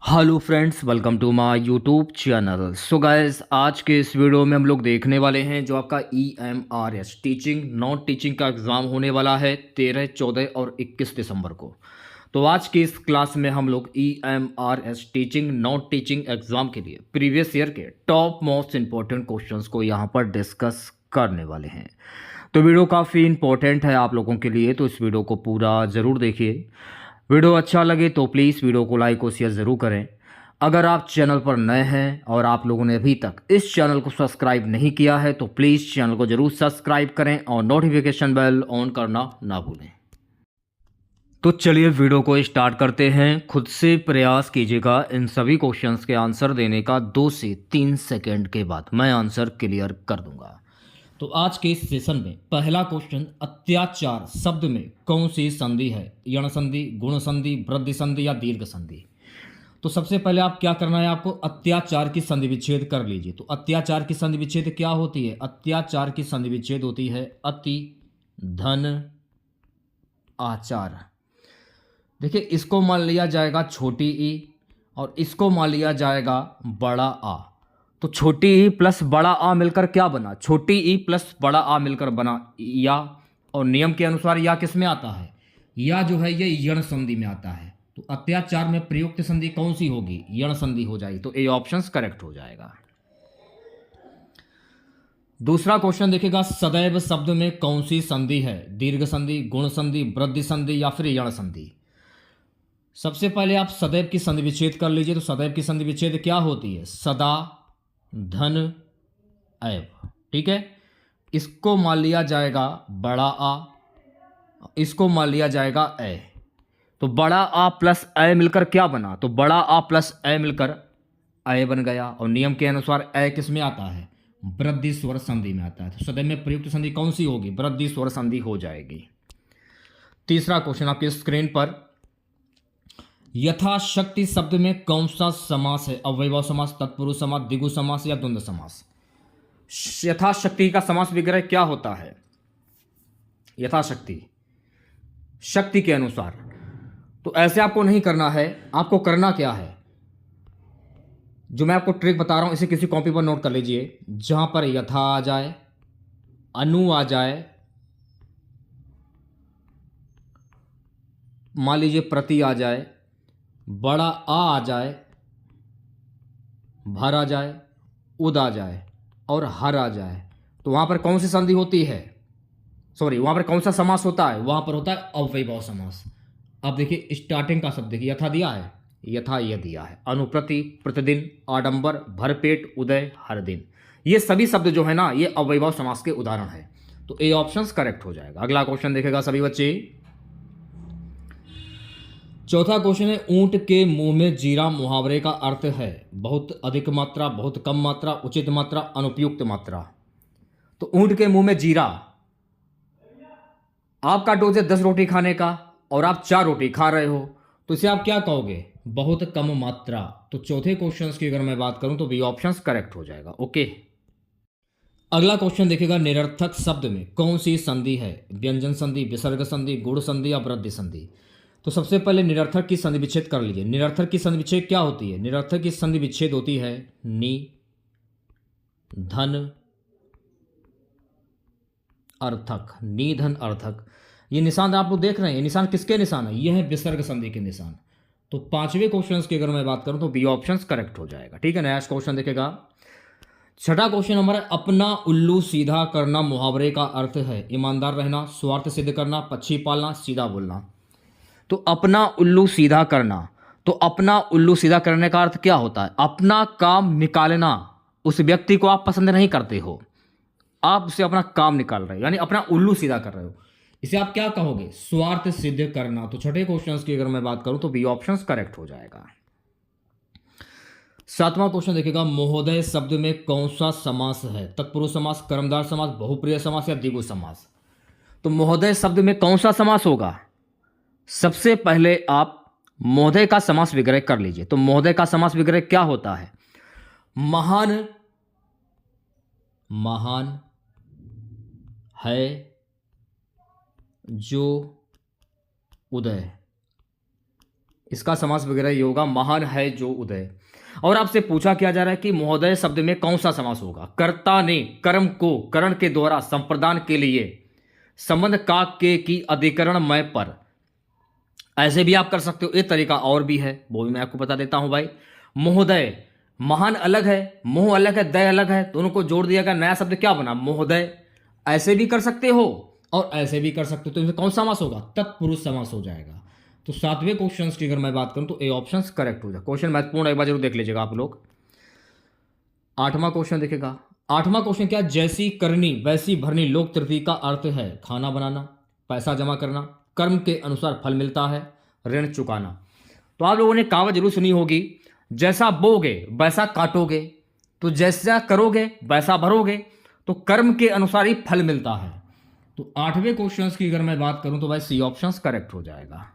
Hello friends, welcome to my YouTube channel. So guys, आज के इस वीडियो में हम लोग देखने वाले हैं जो आपका EMRS टीचिंग नॉन टीचिंग का एग्ज़ाम होने वाला है 13, 14 और 21 दिसंबर को। तो आज की इस क्लास में हम लोग EMRS teaching non teaching exam के लिए प्रीवियस ईयर के टॉप मोस्ट इंपॉर्टेंट क्वेश्चंस को यहाँ पर डिस्कस करने वाले हैं। तो वीडियो काफ़ी इंपॉर्टेंट है आप लोगों के लिए, तो इस वीडियो को पूरा ज़रूर देखिए। वीडियो अच्छा लगे तो प्लीज़ वीडियो को लाइक और शेयर ज़रूर करें। अगर आप चैनल पर नए हैं और आप लोगों ने अभी तक इस चैनल को सब्सक्राइब नहीं किया है तो प्लीज़ चैनल को ज़रूर सब्सक्राइब करें और नोटिफिकेशन बेल ऑन करना ना भूलें। तो चलिए वीडियो को स्टार्ट करते हैं। खुद से प्रयास कीजिएगा इन सभी क्वेश्चंस के आंसर देने का 2 से 3 सेकंड के बाद मैं आंसर क्लियर कर दूंगा। तो आज के इस सेशन में पहला क्वेश्चन, अत्याचार शब्द में कौन सी संधि है? यण संधि, गुण संधि, वृद्धि संधि या दीर्घ संधि? तो सबसे पहले आप क्या करना है, आपको अत्याचार की संधि विच्छेद कर लीजिए। तो अत्याचार की संधि विच्छेद क्या होती है? अत्याचार की संधि विच्छेद होती है अति धन आचार। देखिए, इसको मान लिया जाएगा छोटी ई और इसको मान लिया जाएगा बड़ा आ। तो छोटी ई प्लस बड़ा आ मिलकर क्या बना? छोटी ई प्लस बड़ा आ मिलकर बना या। और नियम के अनुसार या किस में आता है? या जो है ये यण संधि में आता है। तो अत्याचार में प्रयुक्त संधि कौन सी होगी? यण संधि हो जाएगी। तो ए ऑप्शन करेक्ट हो जाएगा। दूसरा क्वेश्चन देखिएगा, सदैव शब्द में कौन सी संधि है? दीर्घ संधि, गुण संधि, वृद्धि संधि या फिर यण संधि? सबसे पहले आप सदैव की संधि विच्छेद कर लीजिए। तो सदैव की संधि विच्छेद क्या होती है? सदा धन ऐव। ठीक है, इसको मान लिया जाएगा बड़ा आ, इसको मान लिया जाएगा ए। तो बड़ा आ प्लस ए मिलकर क्या बना? तो बड़ा आ प्लस ए मिलकर ए बन गया। और नियम के अनुसार ए किस में आता है? वृद्धि स्वर संधि में आता है। तो सदैव में प्रयुक्त संधि कौन सी होगी? वृद्धि स्वर संधि हो जाएगी। तीसरा क्वेश्चन आपकी स्क्रीन पर, यथाशक्ति शब्द में कौन सा समास है? अव्ययभाव समास, तत्पुरुष समास, द्विगु समास या द्वंद्व समास? यथाशक्ति का समास विग्रह क्या होता है? यथाशक्ति, शक्ति के अनुसार। तो ऐसे आपको नहीं करना है, आपको करना क्या है, जो मैं आपको ट्रिक बता रहा हूं इसे किसी कॉपी पर नोट कर लीजिए। जहां पर यथा आ जाए, अनु आ जाए, मान लीजिए प्रति आ जाए, बड़ा आ जाए, भर आ जाए, उद आ जाए और हर आ जाए, तो वहां पर कौन सी संधि होती है? सॉरी, वहां पर कौन सा समास होता है? वहां पर होता है अव्ययभाव समास। अब देखिए स्टार्टिंग का शब्द देखिए, यथा दिया है, यथा यह दिया है, अनुप्रति, प्रतिदिन, आडंबर, भरपेट, उदय, हर दिन। ये सभी शब्द जो है ना, ये अव्ययभाव समास के उदाहरण है। तो ए ऑप्शन करेक्ट हो जाएगा। अगला क्वेश्चन देखेगा सभी बच्चे। चौथा क्वेश्चन है, ऊंट के मुंह में जीरा मुहावरे का अर्थ है बहुत अधिक मात्रा, बहुत कम मात्रा, उचित मात्रा, अनुपयुक्त मात्रा। तो ऊंट के मुंह में जीरा, आपका डोज है 10 रोटी खाने का और आप 4 रोटी खा रहे हो, तो इसे आप क्या कहोगे? बहुत कम मात्रा। तो चौथे क्वेश्चन की अगर मैं बात करूं तो बी ऑप्शन करेक्ट हो जाएगा। ओके, अगला क्वेश्चन देखिएगा, निरर्थक शब्द में कौन सी संधि है? व्यंजन संधि, विसर्ग संधि, गुण संधि या वृद्धि संधि? तो सबसे पहले निरर्थक की संधि विच्छेद कर लीजिए। निरर्थक की संधि विच्छेद क्या होती है? निरर्थक की संधि विच्छेद होती है नि धन अर्थक। नि धन अर्थक, ये निशान आप लोग देख रहे हैं, ये निशान किसके निशान है? ये है विसर्ग संधि के निशान। तो पांचवें क्वेश्चन की अगर मैं बात करूं तो बी ऑप्शन करेक्ट हो जाएगा। ठीक है, नेक्स्ट क्वेश्चन देखेगा। छठा क्वेश्चन हमारा, अपना उल्लू सीधा करना मुहावरे का अर्थ है ईमानदार रहना, स्वार्थ सिद्ध करना, पक्षी पालना, सीधा बोलना। तो अपना उल्लू सीधा करना, तो अपना उल्लू सीधा करने का अर्थ क्या होता है? अपना काम निकालना। उस व्यक्ति को आप पसंद नहीं करते हो, आप उसे अपना काम निकाल रहे हो, यानी अपना उल्लू सीधा कर रहे हो, इसे आप क्या कहोगे? स्वार्थ सिद्ध करना। तो छठे क्वेश्चन की अगर मैं बात करूं तो बी ऑप्शन करेक्ट हो जाएगा। सातवां क्वेश्चन देखिएगा, महोदय शब्द में कौन सा समास है? तत्पुरुष समास, कर्मधार समास, बहुप्रिय समास या द्विगु समास? तो महोदय शब्द में कौन सा समास होगा? सबसे पहले आप महोदय का समास विग्रह कर लीजिए। तो महोदय का समास विग्रह क्या होता है? महान, महान है जो उदय, इसका समास वगैरह ये होगा महान है जो उदय। और आपसे पूछा क्या जा रहा है कि महोदय शब्द में कौन सा समास होगा। कर्ता ने कर्म को करण के द्वारा संप्रदान के लिए संबंध का के की अधिकरण में पर, ऐसे भी आप कर सकते हो। एक तरीका और भी है, वो भी मैं आपको बता देता हूं भाई। महोदय, महान अलग है, मोह अलग है, दय अलग है, दोनों को जोड़ दिया गया, नया शब्द क्या बना, महोदय। ऐसे भी कर सकते हो और ऐसे भी कर सकते हो, तो इसमें कौन सा समास होगा, तत्पुरुष समास हो जाएगा। तो 7वें क्वेश्चन की अगर मैं बात करूं तो ए ऑप्शन करेक्ट हो जाए। क्वेश्चन महत्वपूर्ण, एक बार जरूर देख लीजिएगा आप लोग। 8वां क्वेश्चन देखेगा। 8वां क्वेश्चन क्या, जैसी करनी वैसी भरनी लोक तृतीय का अर्थ है खाना बनाना, पैसा जमा करना, कर्म के अनुसार फल मिलता है, ऋण चुकाना। तो आप लोगों ने कहावत जरूर सुनी होगी, जैसा बोगे वैसा काटोगे, तो जैसा करोगे वैसा भरोगे, तो कर्म के अनुसार ही फल मिलता है। तो 8वें क्वेश्चन की अगर मैं बात करूं तो भाई सी ऑप्शन करेक्ट हो जाएगा।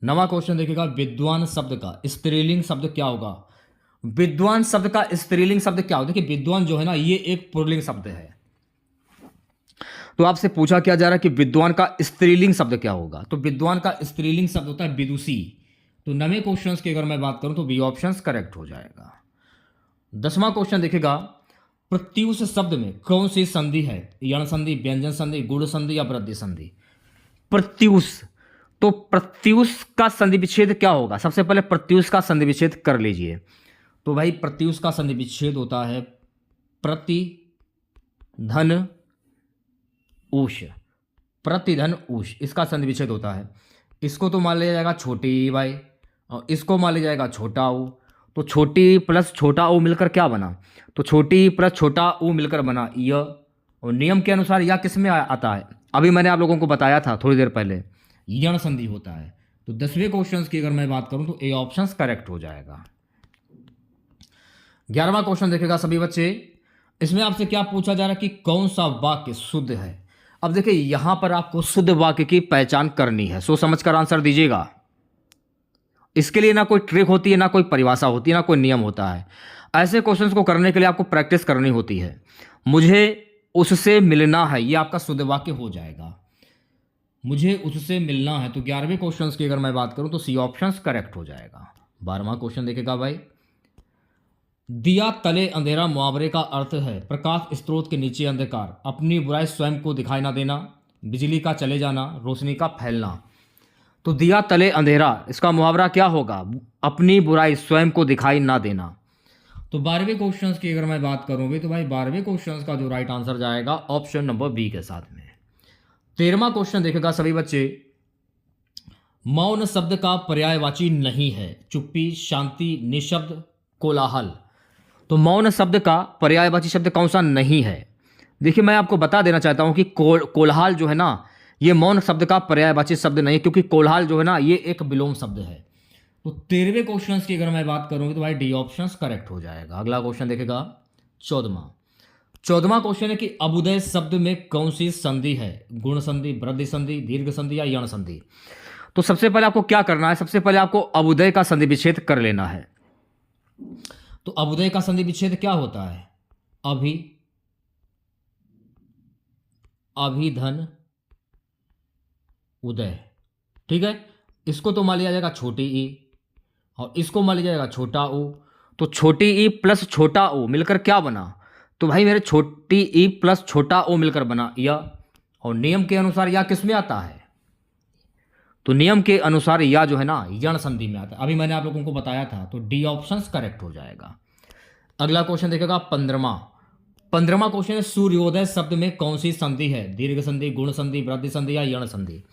9वां क्वेश्चन देखिएगा, विद्वान शब्द का स्त्रीलिंग शब्द क्या होगा। विद्वान शब्द का स्त्रीलिंग शब्द क्या होगा। देखिए विद्वान जो है ना, ये एक पुल्लिंग शब्द है। तो आपसे पूछा क्या जा रहा है कि विद्वान का स्त्रीलिंग शब्द क्या होगा। तो विद्वान का स्त्रीलिंग शब्द होता है विदुषी। तो 9वें क्वेश्चन की अगर मैं बात करूं तो बी ऑप्शन करेक्ट हो जाएगा। 10वां क्वेश्चन देखिएगा, प्रत्युष शब्द में कौन सी संधि है, यण संधि, व्यंजन संधि, गुण संधि या वृद्धि संधि। प्रत्युष, तो प्रत्युष का संधि विच्छेद क्या होगा। सबसे पहले प्रत्युष का संधि विच्छेद कर लीजिए। तो भाई प्रत्युष का संधि विच्छेद होता है प्रति धन ऊष, प्रतिधन ऊष, इसका संधि विच्छेद होता है। इसको तो मान लिया जाएगा छोटी ई भाई, और इसको मान लिया जाएगा छोटा ऊ। तो छोटी प्लस छोटा ऊ मिलकर क्या बना, तो छोटी प्लस छोटा ऊ मिलकर बना य। और नियम के अनुसार यह किस में आता है, अभी मैंने आप लोगों को बताया था थोड़ी देर पहले, यण संधि होता है। तो 10वें क्वेश्चन की अगर मैं बात करूं तो ए ऑप्शन करेक्ट हो जाएगा। 11वां क्वेश्चन देखेगा सभी बच्चे। इसमें आपसे क्या पूछा जा रहा है कि कौन सा वाक्य शुद्ध है। अब देखिए यहां पर आपको शुद्ध वाक्य की पहचान करनी है, सोच समझकर आंसर दीजिएगा। इसके लिए ना कोई ट्रिक होती है, ना कोई परिभाषा होती है, ना कोई नियम होता है। ऐसे क्वेश्चंस को करने के लिए आपको प्रैक्टिस करनी होती है। मुझे उससे मिलना है, ये आपका शुद्ध वाक्य हो जाएगा। मुझे उससे मिलना है, तो 11वें क्वेश्चन की अगर मैं बात करूं तो सी ऑप्शन करेक्ट हो जाएगा। 12वां क्वेश्चन देखेगा भाई, दिया तले अंधेरा मुहावरे का अर्थ है प्रकाश स्रोत के नीचे अंधकार, अपनी बुराई स्वयं को दिखाई ना देना, बिजली का चले जाना, रोशनी का फैलना। तो दिया तले अंधेरा, इसका मुहावरा क्या होगा, अपनी बुराई स्वयं को दिखाई ना देना। तो 12वें क्वेश्चन की अगर मैं बात करूंगी तो भाई 12वें क्वेश्चन का जो राइट आंसर जाएगा ऑप्शन नंबर बी के साथ में। 13वां क्वेश्चन देखेगा सभी बच्चे, मौन शब्द का पर्यायवाची नहीं है, चुप्पी, शांति, निशब्द, कोलाहल। तो मौन शब्द का पर्यायवाची शब्द कौन सा नहीं है। देखिए मैं आपको बता देना चाहता हूं कि कोलाहल जो है ना, ये मौन शब्द का पर्यायवाची शब्द नहीं है, क्योंकि कोलाहल जो है ना ये एक विलोम शब्द है। तो 13वें क्वेश्चन की अगर मैं बात करूंगी तो भाई डी ऑप्शन करेक्ट हो जाएगा। अगला क्वेश्चन देखेगा 14वां क्वेश्चन है कि अबुदय शब्द में कौन सी संधि है, गुण संधि, वृद्धि संधि, दीर्घ संधि या यण संधि। तो सबसे पहले आपको क्या करना है, सबसे पहले आपको अबुदय का संधि विच्छेद कर लेना है। तो अबुदय का संधि विच्छेद क्या होता है, अभिधन उदय, ठीक है। इसको तो मान लिया जाएगा छोटी ई और इसको मान लिया जाएगा छोटा ऊ। तो छोटी ई प्लस छोटा ऊ मिलकर क्या बना, तो भाई मेरे छोटी ई प्लस छोटा ओ मिलकर बना या। और नियम के अनुसार या किस में आता है, तो नियम के अनुसार या जो है ना यण संधि में आता है। अभी मैंने आप लोगों को बताया था, तो डी ऑप्शन करेक्ट हो जाएगा। अगला क्वेश्चन देखेगा 15वां क्वेश्चन है, सूर्योदय शब्द में कौन सी संधि है, दीर्घ संधि, गुण संधि, वृद्धि संधि या यण संधि।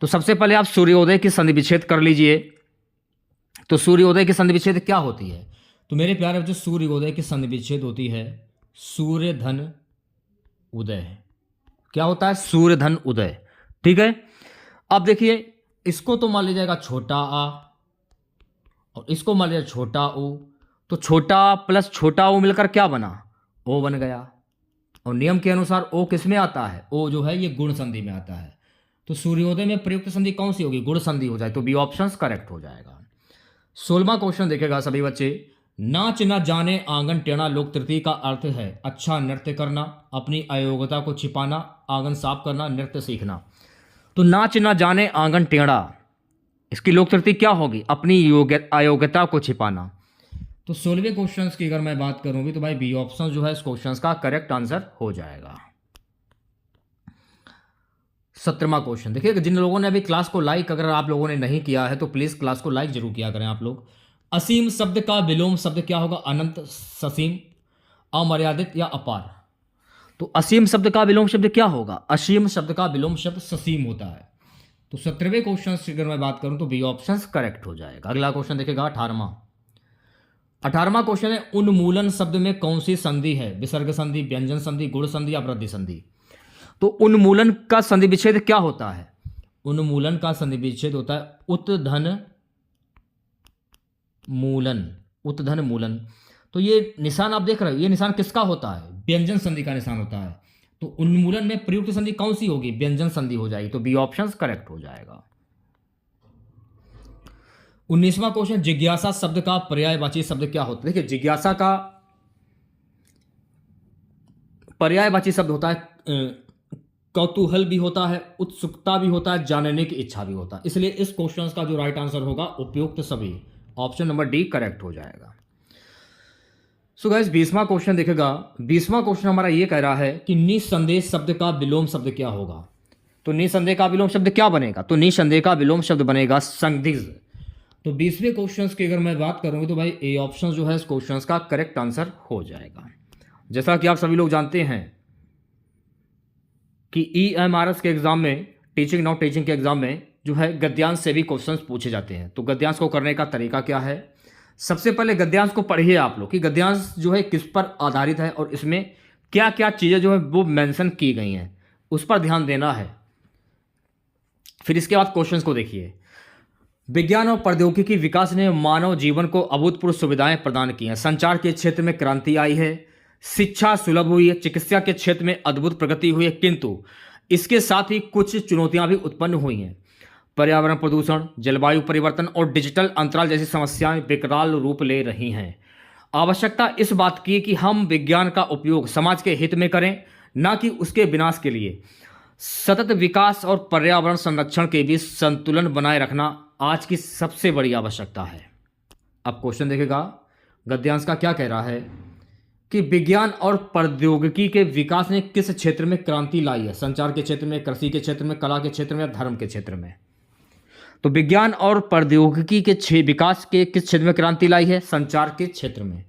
तो सबसे पहले आप सूर्योदय की संधि विच्छेद कर लीजिए। तो सूर्योदय की संधि विच्छेद क्या होती है, तो मेरे प्यारे बच्चों सूर्योदय की संधि विच्छेद होती है सूर्य धन उदय। क्या होता है, सूर्य धन उदय, ठीक है। अब देखिए इसको तो मान लिया जाएगा छोटा आ और इसको मान लिया छोटा ऊ। तो छोटा प्लस छोटा ऊ मिलकर क्या बना, ओ बन गया। और नियम के अनुसार ओ किस में आता है, ओ जो है ये गुण संधि में आता है। तो सूर्योदय में प्रयुक्त संधि कौन सी होगी, गुण संधि हो जाए, तो बी ऑप्शन करेक्ट हो जाएगा। 16वां क्वेश्चन देखेगा सभी बच्चे, नाच न जाने आंगन टेढ़ा लोक तृतीय का अर्थ है अच्छा नृत्य करना, अपनी अयोग्यता को छिपाना, आंगन साफ करना, नृत्य सीखना। तो नाच न जाने आंगन टेढ़ा, इसकी लोकतृप्ति क्या होगी? अपनी अयोग्यता को छिपाना। तो 16वें क्वेश्चन की अगर मैं बात करूंगी तो भाई बी ऑप्शन जो है इस क्वेश्चन का करेक्ट आंसर हो जाएगा। 17वां क्वेश्चन देखिए, जिन लोगों ने अभी क्लास को लाइक अगर आप लोगों ने नहीं किया है तो प्लीज क्लास को लाइक जरूर किया करें आप लोग। असीम शब्द का विलोम शब्द क्या होगा? अनंत, ससीम, अमर्यादित या अपार। तो असीम शब्द का विलोम शब्द क्या होगा? असीम शब्द का विलोम शब्द ससीम होता है। तो 17वें क्वेश्चन की अगर मैं बात करूं तो बी ऑप्शन करेक्ट हो जाएगा। अगला क्वेश्चन देखेगा 18वां क्वेश्चन है, उन्मूलन शब्द में कौन सी संधि है? विसर्ग संधि, व्यंजन संधि, गुण संधि या वृद्धि संधि। तो उन्मूलन का संधि विच्छेद क्या होता है? उन्मूलन का संधि विच्छेद होता है उत्धन मूलन, उत्धन मूलन। तो ये निशान आप देख रहे हो, ये निशान किसका होता है? व्यंजन संधि का निशान होता है। तो उन्मूलन में प्रयुक्त संधि कौन सी होगी? व्यंजन संधि हो जाएगी। तो बी ऑप्शन करेक्ट हो जाएगा। 19वां क्वेश्चन, जिज्ञासा शब्द का पर्यायवाची शब्द क्या होता है? देखिए, जिज्ञासा का पर्यायवाची शब्द होता है कौतूहल भी होता है, उत्सुकता भी होता है, जानने की इच्छा भी होता है। इसलिए इस क्वेश्चन का जो राइट आंसर होगा उपयुक्त सभी, ऑप्शन नंबर डी करेक्ट हो जाएगा। सो गाइस 20वां क्वेश्चन देखेगा। 20वां क्वेश्चन हमारा ये कह रहा है कि निसंदेह शब्द का विलोम शब्द क्या होगा? तो निसंदेह का विलोम शब्द क्या बनेगा? तो निसंदेह का विलोम शब्द बनेगा संदिग्ध। तो 20वें क्वेश्चन की अगर मैं बात करूंगी तो भाई ए ऑप्शन जो है इस क्वेश्चन का करेक्ट आंसर हो जाएगा। जैसा कि आप सभी लोग जानते हैं कि EMRS के एग्जाम में, टीचिंग नॉट टीचिंग के एग्जाम में जो है गद्यांश से भी क्वेश्चंस पूछे जाते हैं। तो गद्यांश को करने का तरीका क्या है? सबसे पहले गद्यांश को पढ़िए आप लोग कि गद्यांश जो है किस पर आधारित है और इसमें क्या क्या चीज़ें जो है वो मेंशन की गई हैं, उस पर ध्यान देना है। फिर इसके बाद क्वेश्चंस को देखिए। विज्ञान और प्रौद्योगिकी विकास ने मानव जीवन को अभूतपूर्व सुविधाएं प्रदान की हैं। संचार के क्षेत्र में क्रांति आई है, शिक्षा सुलभ हुई है, चिकित्सा के क्षेत्र में अद्भुत प्रगति हुई है, किंतु इसके साथ ही कुछ चुनौतियां भी उत्पन्न हुई हैं। पर्यावरण प्रदूषण, जलवायु परिवर्तन और डिजिटल अंतराल जैसी समस्याएं विकराल रूप ले रही हैं। आवश्यकता इस बात की कि हम विज्ञान का उपयोग समाज के हित में करें, न कि उसके विनाश के लिए। सतत विकास और पर्यावरण संरक्षण के बीच संतुलन बनाए रखना आज की सबसे बड़ी आवश्यकता है। अब क्वेश्चन देखेगा, गद्यांश का क्या कह रहा है कि विज्ञान और प्रौद्योगिकी के विकास ने किस क्षेत्र में क्रांति लाई है? संचार के क्षेत्र में, कृषि के क्षेत्र में, कला के क्षेत्र में या धर्म के क्षेत्र में। तो विज्ञान और प्रौद्योगिकी के विकास के किस क्षेत्र में क्रांति लाई है? संचार के क्षेत्र में।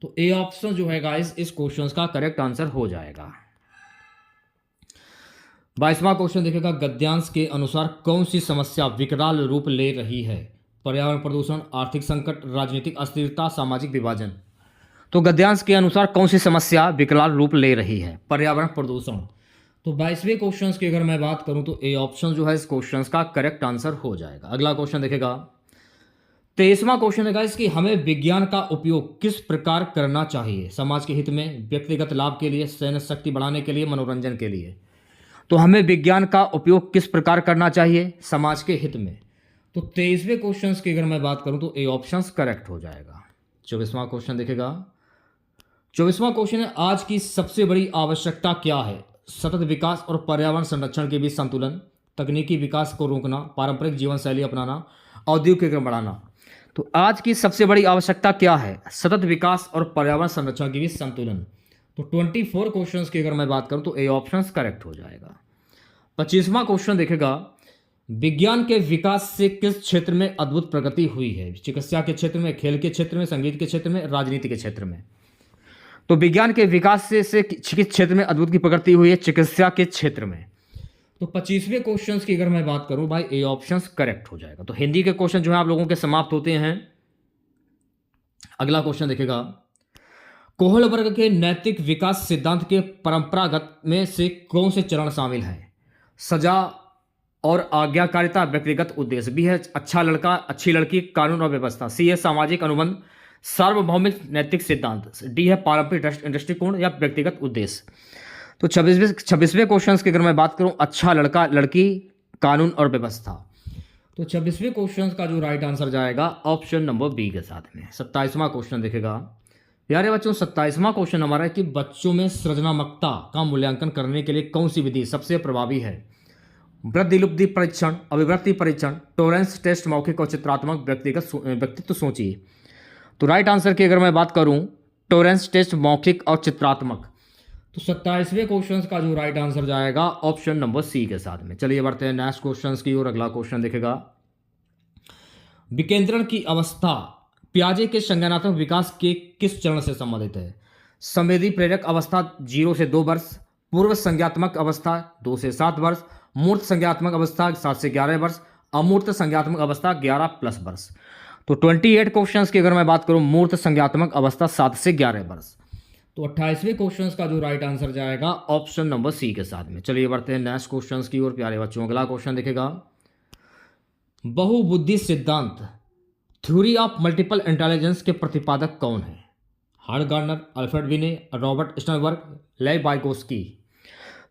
तो ए ऑप्शन जो है गाइस इस क्वेश्चन का करेक्ट आंसर हो जाएगा। 22वां क्वेश्चन देखेगा, गद्यांश के अनुसार कौन सी समस्या विकराल रूप ले रही है? पर्यावरण प्रदूषण, आर्थिक संकट, राजनीतिक अस्थिरता, सामाजिक विभाजन। तो गद्यांश के अनुसार कौन सी समस्या विकराल रूप ले रही है? पर्यावरण प्रदूषण। तो 22वें क्वेश्चन की अगर मैं बात करूं तो ए ऑप्शन जो है इस क्वेश्चन का करेक्ट आंसर हो जाएगा। अगला क्वेश्चन देखेगा, 23वां क्वेश्चन है गाइस कि हमें विज्ञान का उपयोग किस प्रकार करना चाहिए? समाज के हित में, व्यक्तिगत लाभ के लिए, सैन्य शक्ति बढ़ाने के लिए, मनोरंजन के लिए। तो हमें विज्ञान का उपयोग किस प्रकार करना चाहिए? समाज के हित में। तो 23वें क्वेश्चन की अगर मैं बात करूं तो ए ऑप्शन करेक्ट हो जाएगा। 24वां क्वेश्चन देखेगा। 24वां क्वेश्चन है, आज की सबसे बड़ी आवश्यकता क्या है? सतत विकास और पर्यावरण संरक्षण के बीच संतुलन, तकनीकी विकास को रोकना, पारंपरिक जीवन शैली अपनाना, औद्योगिकीकरण बढ़ाना। तो आज की सबसे बड़ी आवश्यकता क्या है? सतत विकास और पर्यावरण संरक्षण के बीच संतुलन। तो 24 क्वेश्चंस की अगर मैं बात करूं तो ए ऑप्शन करेक्ट हो जाएगा। 25वां क्वेश्चन देखेगा, विज्ञान के विकास से किस क्षेत्र में अद्भुत प्रगति हुई है? चिकित्सा के क्षेत्र में, खेल के क्षेत्र में, संगीत के क्षेत्र में, राजनीति के क्षेत्र में। तो विज्ञान के विकास से किस क्षेत्र में अद्भुत की प्रगति हुई है? चिकित्सा के क्षेत्र में। तो 25वें क्वेश्चन की अगर मैं बात करूं भाई ए ऑप्शन करेक्ट हो जाएगा। तो हिंदी के क्वेश्चन जो है आप लोगों के समाप्त होते हैं। अगला क्वेश्चन देखेगा, कोहल वर्ग के नैतिक विकास सिद्धांत के परंपरागत में से कौन से चरण शामिल है? सजा और आज्ञाकारिता, व्यक्तिगत उद्देश्य। बी है अच्छा लड़का, अच्छी लड़की, कानून और व्यवस्था। सी है सामाजिक अनुबंध, सार्वभौमिक नैतिक सिद्धांत। डी है पारंपरिक दृष्टिकोण या व्यक्तिगत उद्देश्य। तो 26वें क्वेश्चन की अगर मैं बात करूं, अच्छा लड़का, लड़की, कानून और व्यवस्था। तो 26वें क्वेश्चन का जो राइट आंसर जाएगा ऑप्शन नंबर बी के साथ में। 27वां क्वेश्चन देखेगा। प्यारे बच्चों, 27वां क्वेश्चन हमारा है कि बच्चों में सृजनात्मकता का मूल्यांकन करने के लिए कौन सी विधि सबसे प्रभावी है? वृद्धि लुब्धि परीक्षण, अभिव्यक्ति परीक्षण, टॉलरेंस टेस्ट, मौखिक और चित्रात्मक व्यक्तित्व सोचिए। तो राइट आंसर की अगर मैं बात करूं टॉलरेंस टेस्ट, मौखिक और चित्रात्मक, तो 27वें क्वेश्चन का जो राइट आंसर जाएगा ऑप्शन नंबर सी के साथ में। चलिए बढ़ते हैं नेक्स्ट क्वेश्चन की और अगला क्वेश्चन देखेगा, विकेंद्रण की अवस्था प्याजे के संज्ञानात्मक विकास के किस चरण से संबंधित है? संवेदी प्रेरक अवस्था 0 से 2 वर्ष, पूर्व संज्ञात्मक अवस्था 2 से 7 वर्ष, मूर्त संज्ञात्मक अवस्था 7 से 11 वर्ष, अमूर्त संज्ञात्मक अवस्था 11+ वर्ष। तो 28 क्वेश्चंस की अगर मैं बात करूं मूर्त संज्ञात्मक अवस्था 7 से 11 वर्ष, तो 28वें क्वेश्चन का जो राइट आंसर जाएगा ऑप्शन नंबर सी के साथ में। चलिए बढ़ते हैं नेक्स्ट क्वेश्चन की ओर प्यारे बच्चों। अगला क्वेश्चन देखेगा, बहुबुद्धि सिद्धांत थ्योरी ऑफ मल्टीपल इंटेलिजेंस के प्रतिपादक कौन है? हार्ड गार्डनर, अल्फ्रेड विने, रॉबर्ट स्टर्नबर्ग, लेव वाइगोस्की।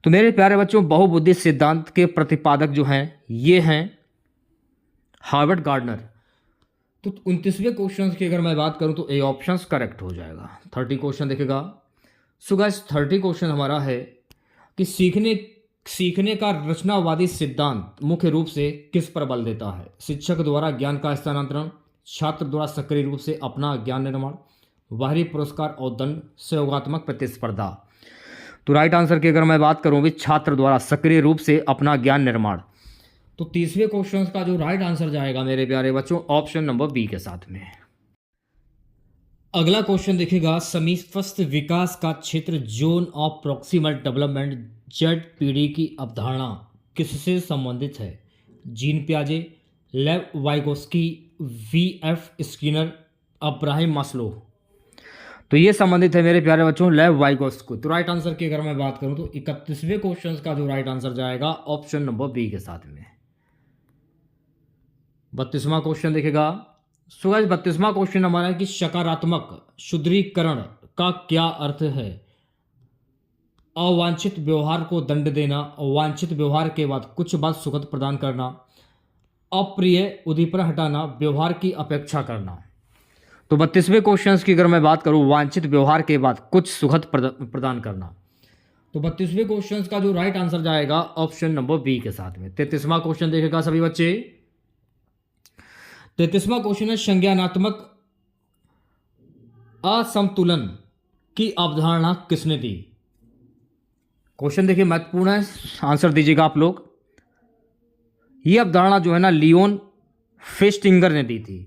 तो मेरे प्यारे बच्चों बहुबुद्धि सिद्धांत के प्रतिपादक जो हैं ये हैं हार्वर्ड गार्डनर। तो 29वें क्वेश्चन की अगर मैं बात करूं तो ए ऑप्शन करेक्ट हो जाएगा। 30 क्वेश्चन देखेगा। सो गाइस 30 क्वेश्चन हमारा है कि सीखने का रचनावादी सिद्धांत मुख्य रूप से किस पर बल देता है? शिक्षक द्वारा ज्ञान का स्थानांतरण, छात्र द्वारा सक्रिय रूप से अपना ज्ञान निर्माण, बाहरी पुरस्कार और दंड, सहयोगात्मक प्रतिस्पर्धा। तो राइट आंसर की अगर मैं बात करूं भी छात्र द्वारा सक्रिय रूप से अपना ज्ञान निर्माण। तो 30वें क्वेश्चन का जो राइट आंसर जाएगा मेरे प्यारे बच्चों ऑप्शन नंबर बी के साथ में। अगला क्वेश्चन देखेगा, समीपस्थ विकास का क्षेत्र zone of proximal development ZPD की अवधारणा किससे संबंधित है? जीन पियाजे, Lev Vygotsky, VF Skinner, Abraham Maslow. तो ये संबंधित है मेरे प्यारे बच्चों लेव वाइगोस्की। तो राइट आंसर की अगर मैं बात करूं तो 31वें क्वेश्चन का जो राइट आंसर जाएगा ऑप्शन नंबर बी के साथ में। 32वां क्वेश्चन देखेगा। सो गाइस 32वां क्वेश्चन हमारा है कि सकारात्मक सुदृढ़ीकरण का क्या अर्थ है? अवांछित व्यवहार को दंड देना, वांछित व्यवहार के बाद कुछ बात सुखद प्रदान करना, अप्रिय उद्दीपन हटाना, व्यवहार की अपेक्षा करना। तो 32वें क्वेश्चन की अगर मैं बात करूं वांछित व्यवहार के बाद कुछ सुखद प्रदान करना। तो 32वें क्वेश्चन का जो राइट आंसर जाएगा ऑप्शन नंबर बी के साथ में। 33वां क्वेश्चन देखेगा सभी बच्चे। 33वां क्वेश्चन है, संज्ञानात्मक असंतुलन की अवधारणा किसने दी? क्वेश्चन देखिए महत्वपूर्ण है, आंसर दीजिएगा आप लोग। यह अवधारणा जो है ना लियोन फेस्टिंगर ने दी थी।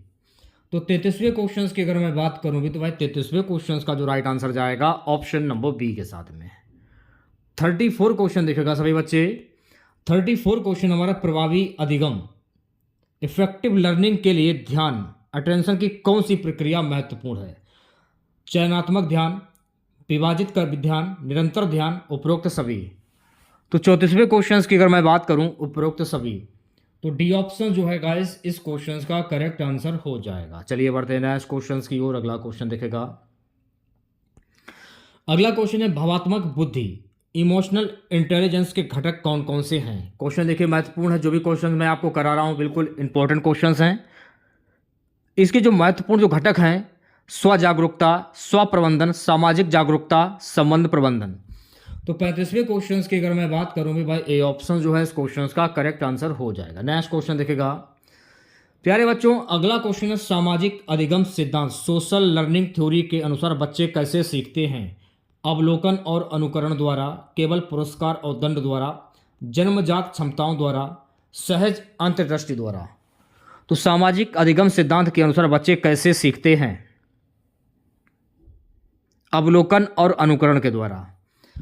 तो 33वें क्वेश्चन की अगर मैं बात करूं भी तो भाई 33वें क्वेश्चन का जो राइट आंसर जाएगा ऑप्शन नंबर बी के साथ में। 34 क्वेश्चन देखेगा सभी बच्चे। 34 क्वेश्चन हमारा प्रभावी अधिगम इफेक्टिव लर्निंग के लिए ध्यान अटेंशन की कौन सी प्रक्रिया महत्वपूर्ण है? चयनात्मक ध्यान, विभाजित कर ध्यान, निरंतर ध्यान, उपरोक्त सभी। तो 34वें क्वेश्चन की अगर मैं बात करूं उपरोक्त सभी, तो डी ऑप्शन जो है गाइस इस क्वेश्चन का करेक्ट आंसर हो जाएगा। चलिए बढ़ते हैं नेक्स्ट क्वेश्चन की ओर। अगला क्वेश्चन देखेगा। अगला क्वेश्चन है, भावात्मक बुद्धि इमोशनल इंटेलिजेंस के घटक कौन कौन से हैं? क्वेश्चन देखिए महत्वपूर्ण है। जो भी क्वेश्चन मैं आपको करा रहा हूं बिल्कुल इंपॉर्टेंट क्वेश्चन हैं। इसके जो महत्वपूर्ण जो घटक हैं, स्व जागरूकता, स्व प्रबंधन, सामाजिक जागरूकता, संबंध प्रबंधन। तो 35वें क्वेश्चन की अगर मैं बात करूं भी भाई ए ऑप्शन जो है इस क्वेश्चन का करेक्ट आंसर हो जाएगा। नेक्स्ट क्वेश्चन देखेगा प्यारे बच्चों। अगला क्वेश्चन है, सामाजिक अधिगम सिद्धांत सोशल लर्निंग थ्योरी के अनुसार बच्चे कैसे सीखते हैं? अवलोकन और अनुकरण द्वारा, केवल पुरस्कार और दंड द्वारा, जन्मजात क्षमताओं द्वारा, सहज अंतर्दृष्टि द्वारा। तो सामाजिक अधिगम सिद्धांत के अनुसार बच्चे कैसे सीखते हैं? अवलोकन और अनुकरण के द्वारा।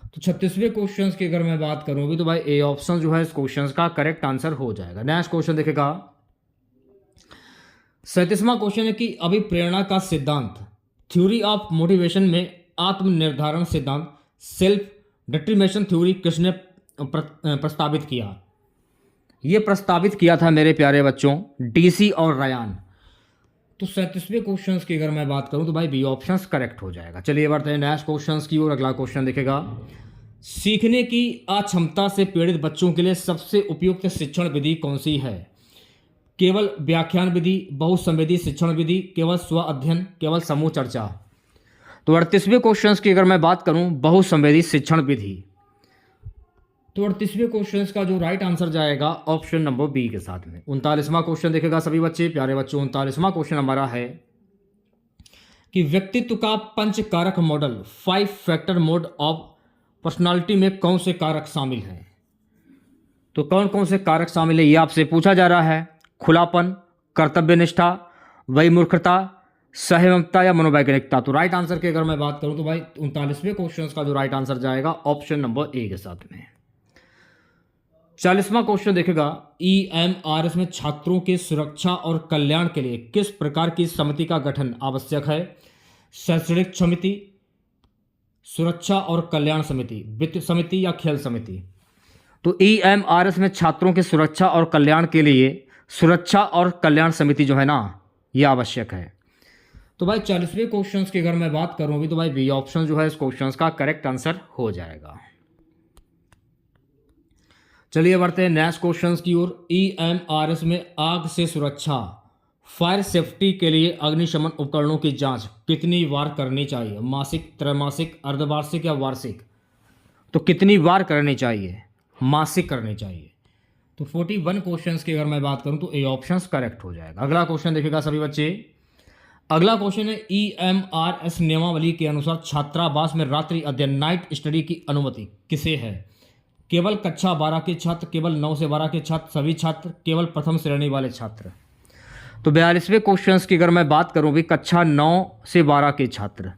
तो 36वें क्वेश्चन की अगर मैं बात करूंगी तो भाई ए ऑप्शन जो है इस क्वेश्चन का करेक्ट आंसर हो जाएगा। नेक्स्ट क्वेश्चन देखेगा। 37वां क्वेश्चन है कि अभिप्रेरणा का सिद्धांत थ्योरी ऑफ मोटिवेशन में आत्मनिर्धारण सिद्धांत सेल्फ डिटरमिनेशन थ्योरी किसने प्रस्तावित किया? यह प्रस्तावित किया था मेरे प्यारे बच्चों DC और रयान। तो 37वें क्वेश्चन की अगर मैं बात करूं तो भाई बी ऑप्शन करेक्ट हो जाएगा। चलिए बढ़ते हैं नेक्स्ट क्वेश्चन की ओर। अगला क्वेश्चन देखेगा। सीखने की अक्षमता से पीड़ित बच्चों के लिए सबसे उपयुक्त शिक्षण विधि कौन सी है? केवल व्याख्यान विधि, बहुसंवेदी शिक्षण विधि, केवल स्व अध्ययन, केवल समूह चर्चा। तो 38वें क्वेश्चन की अगर मैं बात करूं बहुसंवेदी शिक्षण विधि। तो 38वें क्वेश्चन का जो राइट आंसर जाएगा ऑप्शन नंबर बी के साथ में। 39वां क्वेश्चन देखेगा सभी बच्चे, प्यारे बच्चों। 39वां क्वेश्चन हमारा है कि व्यक्तित्व का पंच कारक model 5 factor mode of personality में कौन से कारक शामिल हैं? तो कौन कौन से कारक शामिल है ये आपसे पूछा जा रहा है। खुलापन, कर्तव्यनिष्ठा, वैमूर्खता, सहमता या मनोवैज्ञानिकता। तो राइट आंसर की अगर मैं बात करूं तो भाई 39वें क्वेश्चन का जो राइट आंसर जाएगा ऑप्शन नंबर ए के साथ में। 40वां क्वेश्चन देखेगा EMRS में छात्रों की सुरक्षा और कल्याण के लिए किस प्रकार की समिति का गठन आवश्यक है? शैक्षणिक समिति, सुरक्षा और कल्याण समिति, वित्त समिति या खेल समिति। तो EMRS में छात्रों की सुरक्षा और कल्याण के लिए सुरक्षा और कल्याण समिति जो है ना ये आवश्यक है। तो भाई 40वें क्वेश्चन की अगर मैं बात करूं भी तो भाई बी ऑप्शन जो है इस क्वेश्चन का करेक्ट आंसर हो जाएगा। चलिए बढ़ते हैं नेक्स्ट क्वेश्चन की ओर। EMRS में आग से सुरक्षा, फायर सेफ्टी के लिए अग्निशमन उपकरणों की जांच कितनी बार करनी चाहिए? मासिक, त्रैमासिक, अर्धवार्षिक या वार्षिक? तो कितनी बार करनी चाहिए? मासिक करनी चाहिए। तो 41 क्वेश्चंस की अगर मैं बात करूं तो ए ऑप्शन करेक्ट हो जाएगा। अगला क्वेश्चन देखिएगा सभी बच्चे। अगला क्वेश्चन है EMRS नियमावली के अनुसार छात्रावास में रात्रि अध्ययन नाइट स्टडी की अनुमति किसे है? केवल कक्षा 12 के छात्र, केवल 9 से 12 के छात्र, सभी छात्र, केवल प्रथम श्रेणी वाले छात्र। तो 42वें क्वेश्चन की अगर मैं बात करूं भी कक्षा 9 से 12 के छात्र।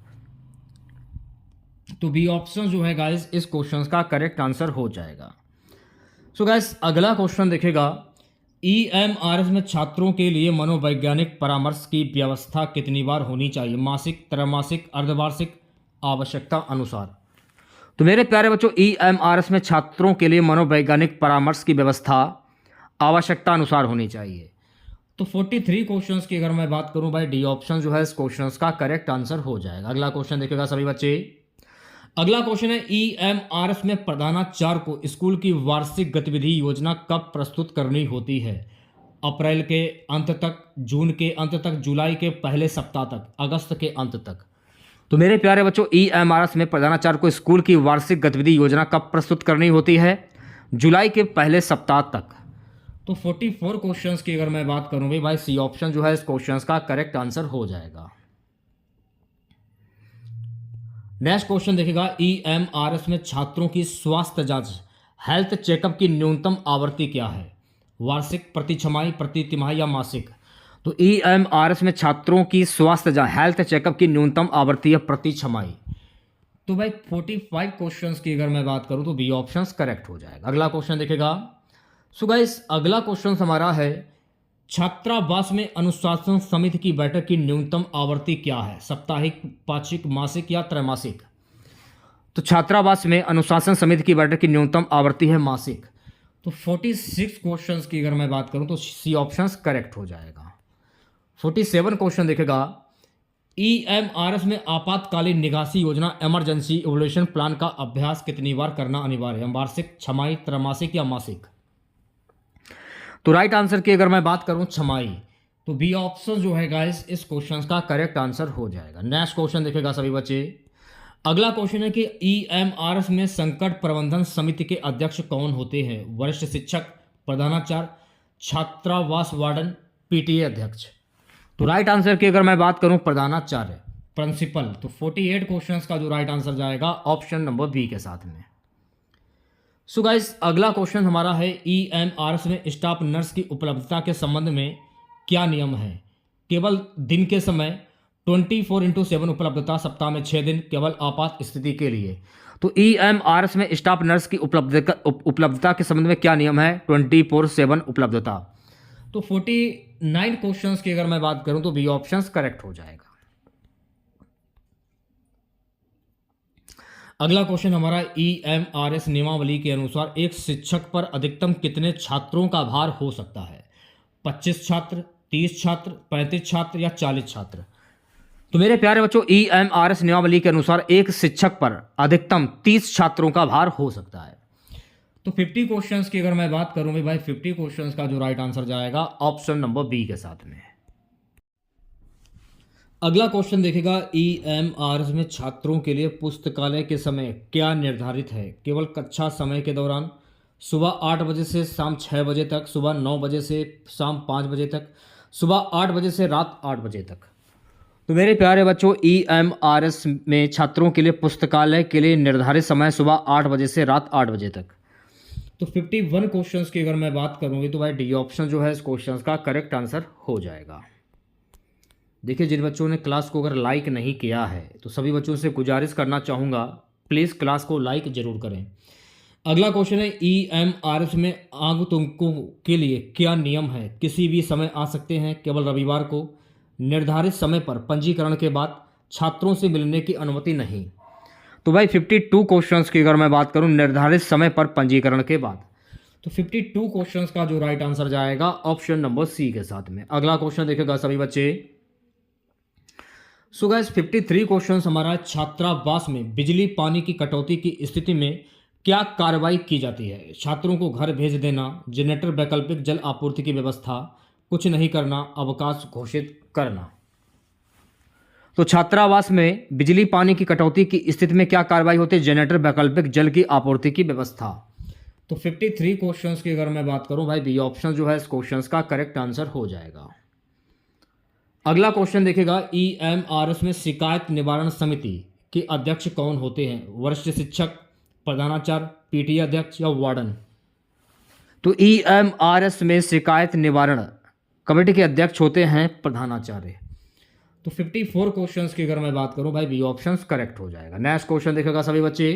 तो बी ऑप्शन जो है गाइस इस क्वेश्चन का करेक्ट आंसर हो जाएगा। सो गाइस अगला क्वेश्चन देखेगा EMRS में छात्रों के लिए मनोवैज्ञानिक परामर्श की व्यवस्था कितनी बार होनी चाहिए? मासिक, त्रैमासिक, अर्धवार्षिक, आवश्यकता अनुसार। तो मेरे प्यारे बच्चों EMRS में छात्रों के लिए मनोवैज्ञानिक परामर्श की व्यवस्था आवश्यकता अनुसार होनी चाहिए। तो 43 क्वेश्चंस की अगर मैं बात करूं भाई डी ऑप्शन जो है इस क्वेश्चंस का करेक्ट आंसर हो जाएगा। अगला क्वेश्चन देखेगा सभी बच्चे। अगला क्वेश्चन है EMRS में प्रधानाचार्य को स्कूल की वार्षिक गतिविधि योजना कब प्रस्तुत करनी होती है? अप्रैल के अंत तक, जून के अंत तक, जुलाई के पहले सप्ताह तक, अगस्त के अंत तक। तो मेरे प्यारे बच्चों EMRS में प्रधानाचार्य को स्कूल की वार्षिक गतिविधि योजना कब प्रस्तुत करनी होती है? जुलाई के पहले सप्ताह तक। तो 44 क्वेश्चंस की अगर मैं बात करूं भाई सी ऑप्शन जो है इस क्वेश्चंस का करेक्ट आंसर हो जाएगा। नेक्स्ट क्वेश्चन देखेगा EMRS में छात्रों की स्वास्थ्य जांच हेल्थ चेकअप की न्यूनतम आवृत्ति क्या है? वार्षिक, प्रति छमाही, प्रति तिमाही या मासिक? तो EMRS में छात्रों की स्वास्थ्य जांच हेल्थ चेकअप की न्यूनतम आवृत्ति है प्रति छमाही। तो भाई 45 क्वेश्चंस की अगर मैं बात करूं तो बी ऑप्शन करेक्ट हो जाएगा। अगला क्वेश्चन देखेगा। सो गाइस अगला क्वेश्चन हमारा है छात्रावास में अनुशासन समिति की बैठक की न्यूनतम आवृत्ति क्या है? साप्ताहिक, पाक्षिक, मासिक या त्रैमासिक? तो छात्रावास में अनुशासन समिति की बैठक की न्यूनतम आवृत्ति है मासिक। तो 46 क्वेश्चंस की अगर मैं बात करूं तो सी ऑप्शन करेक्ट हो जाएगा। 47 क्वेश्चन देखेगा EMRS में आपातकालीन निकासी योजना इमरजेंसी इवोल्यूशन प्लान का अभ्यास कितनी बार करना अनिवार्य है? वार्षिक, छमाही, त्रैमासिक या मासिक? तो राइट आंसर की अगर मैं बात करूं छमाही। तो बी ऑप्शन जो है गाइस इस क्वेश्चन का करेक्ट आंसर हो जाएगा। नेक्स्ट क्वेश्चन देखेगा सभी बच्चे। अगला क्वेश्चन है कि EMRS में संकट प्रबंधन समिति के अध्यक्ष कौन होते हैं? वरिष्ठ शिक्षक, प्रधानाचार्य, छात्रावास वार्डन, PTA अध्यक्ष? तो राइट आंसर की अगर मैं बात करूं प्रधानाचार्य, प्रिंसिपल। तो 48 क्वेश्चंस का जो राइट आंसर जाएगा ऑप्शन नंबर बी के साथ में। सो गाइस अगला क्वेश्चन हमारा है EMRS में स्टाफ नर्स की उपलब्धता के संबंध में क्या नियम है? केवल दिन के समय, 24x7 उपलब्धता, सप्ताह में 6 दिन, केवल आपात स्थिति के लिए। तो EMRS में स्टाफ नर्स की उपलब्धता के संबंध में क्या नियम है? 24/7 उपलब्धता। तो 49 क्वेश्चंस की अगर मैं बात करूं तो बी ऑप्शन करेक्ट हो जाएगा। अगला क्वेश्चन हमारा EMRS नियमावली के अनुसार एक शिक्षक पर अधिकतम कितने छात्रों का भार हो सकता है? 25 छात्र, 30 छात्र, 35 छात्र या 40 छात्र? तो मेरे प्यारे बच्चों EMRS नियमावली के अनुसार एक शिक्षक पर अधिकतम 30 छात्रों का भार हो सकता है। तो 50 क्वेश्चंस की अगर मैं बात करूं भाई 50 क्वेश्चंस का जो राइट आंसर जाएगा ऑप्शन नंबर बी के साथ में। अगला क्वेश्चन देखेगा EMRS में छात्रों के लिए पुस्तकालय के समय क्या निर्धारित है? केवल कक्षा समय के दौरान, सुबह 8 बजे से शाम 6 बजे तक, सुबह 9 बजे से शाम 5 बजे तक, सुबह 8 बजे से रात 8 बजे तक। तो मेरे प्यारे बच्चों, EMRS में छात्रों के लिए पुस्तकालय के लिए निर्धारित समय सुबह 8 बजे से रात 8 बजे तक। तो 51 क्वेश्चंस की अगर मैं बात करूँगी तो भाई डी ऑप्शन जो है इस क्वेश्चंस का करेक्ट आंसर हो जाएगा। देखिए, जिन बच्चों ने क्लास को अगर लाइक नहीं किया है तो सभी बच्चों से गुजारिश करना चाहूँगा, प्लीज़ क्लास को लाइक जरूर करें। अगला क्वेश्चन है, EMRS में आगंतुकों के लिए क्या नियम है? किसी भी समय आ सकते हैं, केवल रविवार को, निर्धारित समय पर पंजीकरण के बाद, छात्रों से मिलने की अनुमति नहीं। तो भाई 52 क्वेश्चंस की अगर मैं बात करूं निर्धारित समय पर पंजीकरण के बाद, तो 52 क्वेश्चंस का जो राइट आंसर जाएगा ऑप्शन नंबर सी के साथ में। अगला क्वेश्चन देखेगा सभी बच्चे। सो गाइस 53 क्वेश्चंस हमारा, छात्रावास में बिजली पानी की कटौती की स्थिति में क्या कार्रवाई की जाती है? छात्रों को घर भेज देना, जनरेटर, वैकल्पिक जल आपूर्ति की व्यवस्था, कुछ नहीं करना, अवकाश घोषित करना। तो छात्रावास में बिजली पानी की कटौती की स्थिति में क्या कार्रवाई होती है? जनरेटर, वैकल्पिक जल की आपूर्ति की व्यवस्था। तो 53 क्वेश्चंस की अगर मैं बात करूं भाई, बी ऑप्शन जो है इस क्वेश्चंस का करेक्ट आंसर हो जाएगा। अगला क्वेश्चन देखेगा, EMRS में शिकायत निवारण समिति के अध्यक्ष कौन होते हैं? वरिष्ठ शिक्षक, प्रधानाचार्य, PTA अध्यक्ष या वार्डन? तो EMRS में शिकायत निवारण कमेटी के अध्यक्ष होते हैं प्रधानाचार्य। तो 54 क्वेश्चंस की अगर मैं बात करूं भाई, बी ऑप्शन करेक्ट हो जाएगा। नेक्स्ट क्वेश्चन देखेगा सभी बच्चे।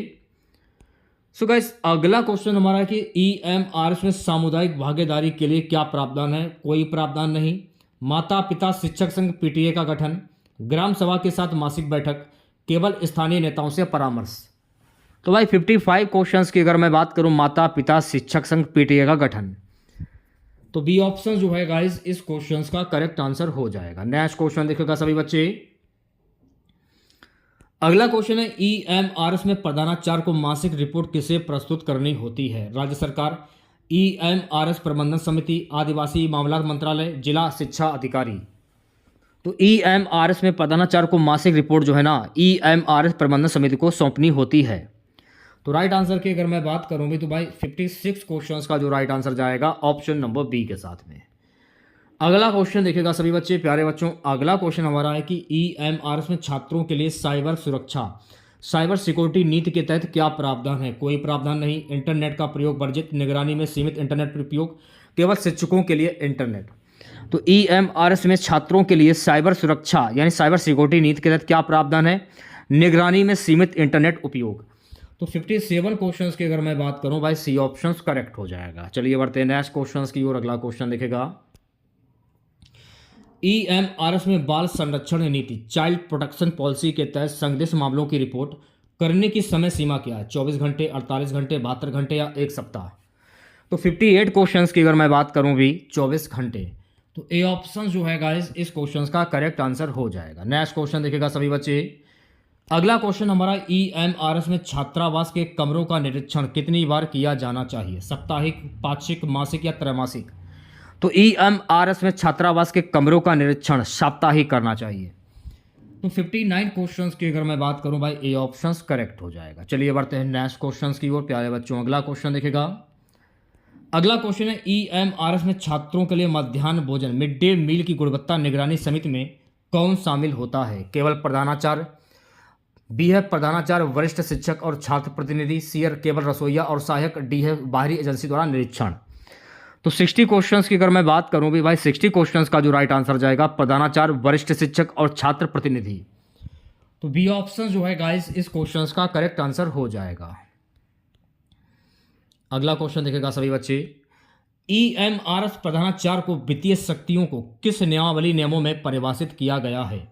सो गाइस अगला क्वेश्चन हमारा है कि EMRS में सामुदायिक भागीदारी के लिए क्या प्रावधान है? कोई प्रावधान नहीं। माता पिता शिक्षक संघ PTA का गठन, ग्राम सभा के साथ मासिक बैठक, केवल स्थानीय नेताओं से परामर्श। तो भाई 55 क्वेश्चंस की अगर मैं बात करूं, माता पिता शिक्षक संघ PTA का गठन। तो बी ऑप्शन जो है गाइस इस क्वेश्चंस का करेक्ट आंसर हो जाएगा। नेक्स्ट क्वेश्चन देखेगा सभी बच्चे। अगला क्वेश्चन है, EMRS में प्रधानाचार्य को मासिक रिपोर्ट किसे प्रस्तुत करनी होती है? राज्य सरकार, EMRS प्रबंधन समिति, आदिवासी मामलात मंत्रालय, जिला शिक्षा अधिकारी। तो EMRS में प्रधानाचार्य को मासिक रिपोर्ट जो है ना EMRS प्रबंधन समिति को सौंपनी होती है। तो राइट आंसर की अगर मैं बात करूंगी तो भाई 56 क्वेश्चंस का जो राइट आंसर जाएगा ऑप्शन नंबर बी के साथ में। अगला क्वेश्चन देखिएगा सभी बच्चे, प्यारे बच्चों। अगला क्वेश्चन हमारा है कि EMRS में छात्रों के लिए साइबर सुरक्षा, साइबर सिक्योरिटी नीति के तहत क्या प्रावधान है? कोई प्रावधान नहीं। इंटरनेट का प्रयोग वर्जित, निगरानी में सीमित इंटरनेट उपयोग, केवल शिक्षकों के लिए इंटरनेट। तो EMRS में छात्रों के लिए साइबर सुरक्षा यानी साइबर सिक्योरिटी नीति के तहत क्या प्रावधान है? निगरानी में सीमित इंटरनेट उपयोग। तो 57 क्वेश्चंस की अगर मैं बात करूं भाई, सी ऑप्शन करेक्ट हो जाएगा। चलिए बढ़ते हैं नेक्स्ट क्वेश्चंस की ओर। अगला क्वेश्चन देखेगा, EMRS में बाल संरक्षण नीति, चाइल्ड प्रोटेक्शन पॉलिसी के तहत संदिग्ध मामलों की रिपोर्ट करने की समय सीमा क्या है? 24 घंटे, 48 घंटे, 72 घंटे या एक सप्ताह? तो 58 क्वेश्चंस की अगर मैं बात करूं भी, 24 घंटे। तो ए ऑप्शन जो है गाइस इस क्वेश्चंस का करेक्ट आंसर हो जाएगा। नेक्स्ट क्वेश्चन देखेगा सभी बच्चे। अगला क्वेश्चन हमारा, EMRS में छात्रावास के कमरों का निरीक्षण कितनी बार किया जाना चाहिए? साप्ताहिक, पाक्षिक, मासिक या त्रैमासिक? तो EMRS में छात्रावास के कमरों का निरीक्षण साप्ताहिक करना चाहिए। तो 59 क्वेश्चंस की अगर मैं बात करूं भाई, ए ऑप्शन करेक्ट हो जाएगा। चलिए बढ़ते हैं नेक्स्ट क्वेश्चंस की ओर प्यारे बच्चों। अगला क्वेश्चन देखेगा, अगला क्वेश्चन है, EMRS में छात्रों के लिए मध्याह्न भोजन, मिड डे मील की गुणवत्ता निगरानी समिति में कौन शामिल होता है? केवल प्रधानाचार्य, बी है प्रधानाचार्य, वरिष्ठ शिक्षक और छात्र प्रतिनिधि, सी है केवल रसोइया और सहायक, डी है बाहरी एजेंसी द्वारा निरीक्षण। तो 60 क्वेश्चंस की अगर मैं बात करूं भी भाई, 60 क्वेश्चंस का जो राइट आंसर जाएगा प्रधानाचार्य, वरिष्ठ शिक्षक और छात्र प्रतिनिधि। तो बी ऑप्शन जो है गाइस इस क्वेश्चंस का करेक्ट आंसर हो जाएगा। अगला क्वेश्चन देखेगा सभी बच्चे, EMRS प्रधानाचार्य को वित्तीय शक्तियों को किस नियमों में परिभाषित किया गया है?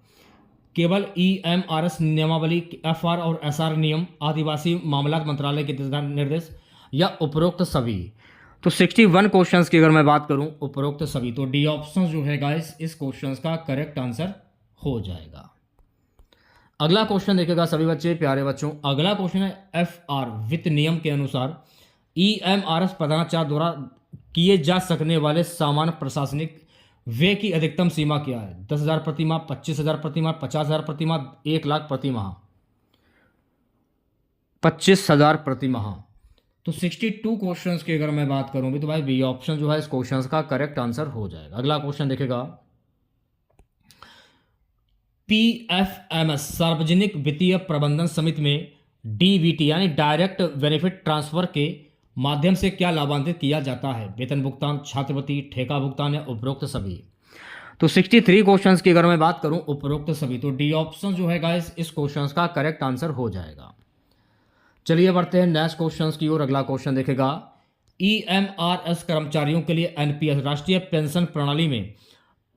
केवल EMRS नियमावली, FR और SR नियम, आदिवासी मामलात मंत्रालय के दिशा निर्देश या उपरोक्त सभी? तो 61 क्वेश्चंस की अगर मैं बात करूं, उपरोक्त सभी। तो डी ऑप्शन जो है गाइस इस क्वेश्चंस का करेक्ट आंसर हो जाएगा। अगला क्वेश्चन देखेगा सभी बच्चे, प्यारे बच्चों। अगला क्वेश्चन है, FR वित्त नियम के अनुसार EMRS प्रधानाचार्य द्वारा किए जा सकने वाले सामान्य प्रशासनिक व्यय की अधिकतम सीमा क्या है? 10,000 प्रति माह, 25,000 प्रति माह, 50,000 प्रति माह, 1 लाख प्रति माह? 25,000 प्रति माह। तो 62 क्वेश्चंस की अगर मैं बात करूं भी तो भाई बी ऑप्शन जो है इस क्वेश्चंस का करेक्ट आंसर हो जाएगा। अगला क्वेश्चन देखेगा, पीएफएमएस सार्वजनिक वित्तीय प्रबंधन समिति में डीबीटी यानी डायरेक्ट बेनिफिट ट्रांसफर के माध्यम से क्या लाभान्वित किया जाता है? वेतन भुगतान, छात्रवृत्ति, ठेका भुगतान या उपरोक्त सभी? तो 63 क्वेश्चंस की अगर मैं बात करूं उपरोक्त सभी, तो डी ऑप्शन जो है गाइस इस क्वेश्चंस का करेक्ट आंसर हो जाएगा। चलिए बढ़ते हैं नेक्स्ट क्वेश्चंस की ओर। अगला क्वेश्चन देखेगा, ईएमआरएस कर्मचारियों के लिए एनपीएस राष्ट्रीय पेंशन प्रणाली में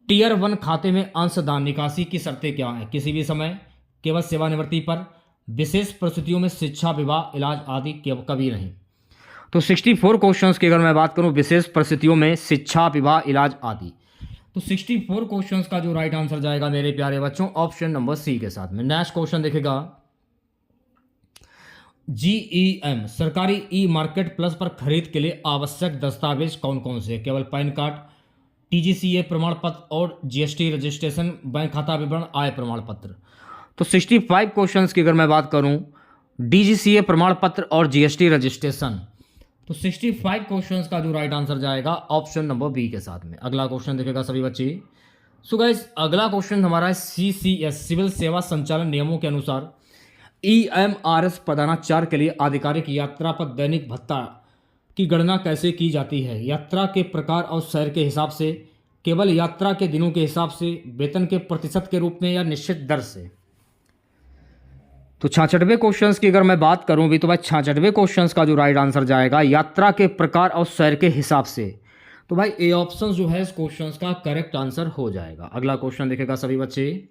टीयर 1 खाते में अंशदान निकासी की शर्तें क्या हैं? किसी भी समय, केवल सेवानिवृत्ति पर, विशेष परिस्थितियों में, शिक्षा, विवाह, इलाज आदि कभी नहीं। तो 64 क्वेश्चंस की अगर मैं बात करूं विशेष परिस्थितियों में, शिक्षा, विवाह, इलाज आदि, तो 64 क्वेश्चंस का जो राइट आंसर जाएगा मेरे प्यारे बच्चों ऑप्शन नंबर सी के साथ में। नेक्स्ट क्वेश्चन देखेगा, जीईएम सरकारी ई मार्केट प्लस पर खरीद के लिए आवश्यक दस्तावेज कौन कौन से? केवल पैन कार्ड, टीजीसीए प्रमाण पत्र और जीएसटी रजिस्ट्रेशन, बैंक खाता विवरण, आय प्रमाण पत्र। तो 65 क्वेश्चंस की अगर मैं बात करूं डीजीसीए प्रमाण पत्र और जीएसटी रजिस्ट्रेशन, तो 65 क्वेश्चंस का जो राइट आंसर जाएगा ऑप्शन नंबर बी के साथ में। अगला क्वेश्चन देखेगा सभी बच्चे। सो गाइस अगला क्वेश्चन हमारा है सीसीएस सिविल सेवा संचालन नियमों के अनुसार ईएमआरएस प्रदानाचार के लिए आधिकारिक यात्रा पर दैनिक भत्ता की गणना कैसे की जाती है? यात्रा के प्रकार और शहर के हिसाब से, केवल यात्रा के दिनों के हिसाब से, वेतन के प्रतिशत के रूप में या निश्चित दर से? तो 66वें क्वेश्चंस की अगर मैं बात करूं भी तो भाई 66वें क्वेश्चंस का जो राइट आंसर जाएगा यात्रा के प्रकार और शहर के हिसाब से, तो भाई ए ऑप्शन जो है इस क्वेश्चंस का करेक्ट आंसर हो जाएगा। अगला क्वेश्चन देखेगा सभी बच्चे,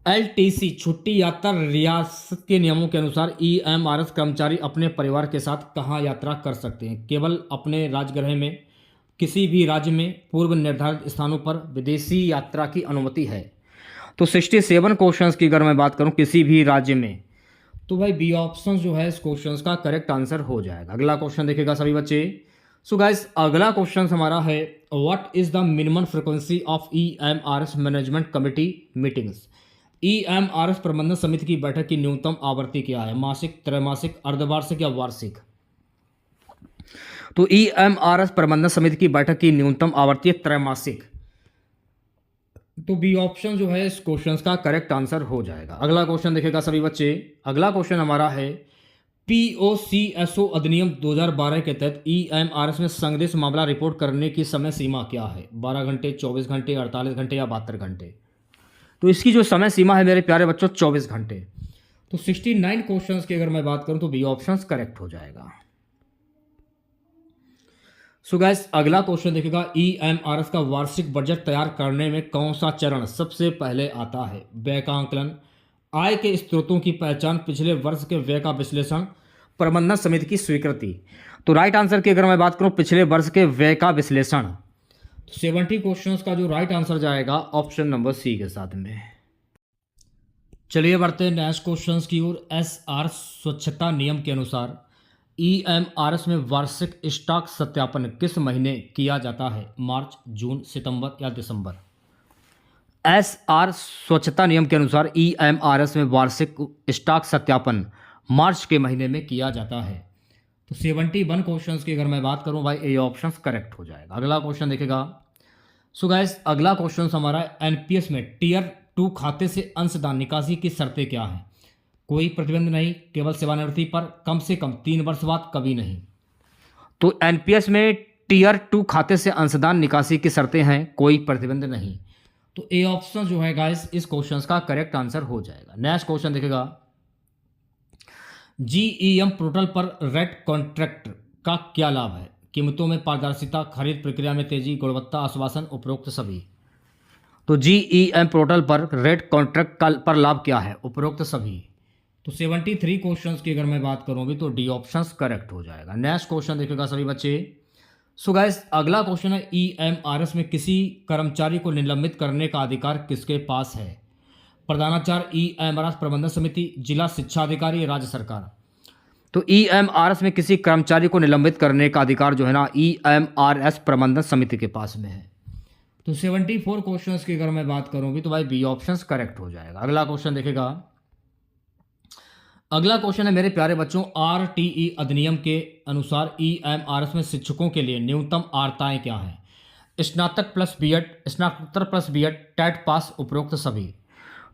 एलटीसी छुट्टी यात्रा रियासत के नियमों के अनुसार ईएमआरएस कर्मचारी अपने परिवार के साथ कहां यात्रा कर सकते हैं? केवल अपने राजगृह में, किसी भी राज्य में, पूर्व निर्धारित स्थानों पर, विदेशी यात्रा की अनुमति है? तो 67 क्वेश्चंस की अगर मैं बात करूं किसी भी राज्य में, तो भाई बी ऑप्शन जो है इस क्वेश्चंस का करेक्ट आंसर हो जाएगा। अगला क्वेश्चन देखेगा सभी बच्चे। सो गाइस अगला क्वेश्चन हमारा है, what is the minimum frequency of EMRS management committee meetings? EMRS प्रबंधन समिति की बैठक की न्यूनतम आवृत्ति क्या है? मासिक, त्रैमासिक, अर्धवार्षिक या वार्षिक? तो ईएमआरएस प्रबंधन समिति की बैठक की न्यूनतम आवृत्ति त्रैमासिक। तो बी ऑप्शन जो है इस क्वेश्चन का करेक्ट आंसर हो जाएगा। अगला क्वेश्चन देखेगा सभी बच्चे। अगला क्वेश्चन हमारा है, पीओसीएसओ अधिनियम 2012 के तहत ईएमआरएस में संदेश मामला रिपोर्ट करने की समय सीमा क्या है? 12 घंटे, 24 घंटे, 48 घंटे या 72 घंटे? तो इसकी जो समय सीमा है मेरे प्यारे बच्चों 24 घंटे। तो 69 क्वेश्चंस की अगर मैं बात करूं तो बी ऑप्शन करेक्ट हो जाएगा। सो गाइस अगला क्वेश्चन देखेगा, ईएमआरएस का वार्षिक बजट तैयार करने में कौन सा चरण सबसे पहले आता है? व्यय का आंकलन, आय के स्रोतों की पहचान, पिछले वर्ष के व्यय का विश्लेषण, प्रबंधन समिति की स्वीकृति? तो राइट आंसर की अगर मैं बात करूं पिछले वर्ष के व्यय का विश्लेषण। तो 70 क्वेश्चंस का जो राइट आंसर जाएगा ऑप्शन नंबर सी के साथ में। चलिए बढ़ते हैं नेक्स्ट क्वेश्चंस की ओर। एसआर स्वच्छता नियम के अनुसार ईएमआरएस में वार्षिक स्टॉक सत्यापन किस महीने किया जाता है? मार्च, जून, सितंबर या दिसंबर? एसआर स्वच्छता नियम के अनुसार ईएमआरएस में वार्षिक स्टॉक सत्यापन मार्च के महीने में किया जाता है। तो 71 क्वेश्चंस की अगर मैं बात करूं भाई ए ऑप्शन करेक्ट हो जाएगा। अगला क्वेश्चन देखेगा। सो गाइस अगला क्वेश्चन हमारा एनपीएस में टीयर 2 खाते से अंशदान निकासी की शर्तें क्या हैं? कोई प्रतिबंध नहीं, केवल सेवानिवृत्ति पर, कम से कम 3 वर्ष बाद, कभी नहीं। तो एनपीएस में टीयर 2 खाते से अंशदान निकासी की शर्तें हैं, कोई प्रतिबंध नहीं। तो ए ऑप्शन जो है गाइस इस क्वेश्चन का करेक्ट आंसर हो जाएगा। नेक्स्ट क्वेश्चन देखेगा, जीईएम पोर्टल पर रेट कॉन्ट्रैक्ट का क्या लाभ है? कीमतों में पारदर्शिता, खरीद प्रक्रिया में तेजी, गुणवत्ता आश्वासन, उपरोक्त सभी? तो जीईएम पोर्टल पर रेट कॉन्ट्रैक्ट पर लाभ क्या है? उपरोक्त सभी। तो 73 क्वेश्चंस की अगर मैं बात करूं भी तो डी ऑप्शंस करेक्ट हो जाएगा। नेक्स्ट क्वेश्चन देखेगा सभी बच्चे। सो गाइस अगला क्वेश्चन है, ईएमआरएस में किसी कर्मचारी को निलंबित करने का अधिकार किसके पास है? प्रधानाचार्य, ईएमआरएस प्रबंधन समिति, जिला शिक्षा अधिकारी, राज्य सरकार? तो ईएमआरएस में किसी कर्मचारी को निलंबित करने का अधिकार जो है ना ईएमआरएस प्रबंधन समिति के पास में है। तो 74 क्वेश्चंस की अगर मैं बात करूं भी तो भाई बी ऑप्शन करेक्ट हो जाएगा। अगला क्वेश्चन देखेगा, अगला क्वेश्चन है मेरे प्यारे बच्चों, आरटीई अधिनियम के अनुसार ईएमआरएस में शिक्षकों के लिए न्यूनतम आर्ताएं क्या हैं? स्नातक प्लस बीएड, स्नातकोत्तर प्लस बीएड, टेट पास, उपरोक्त सभी।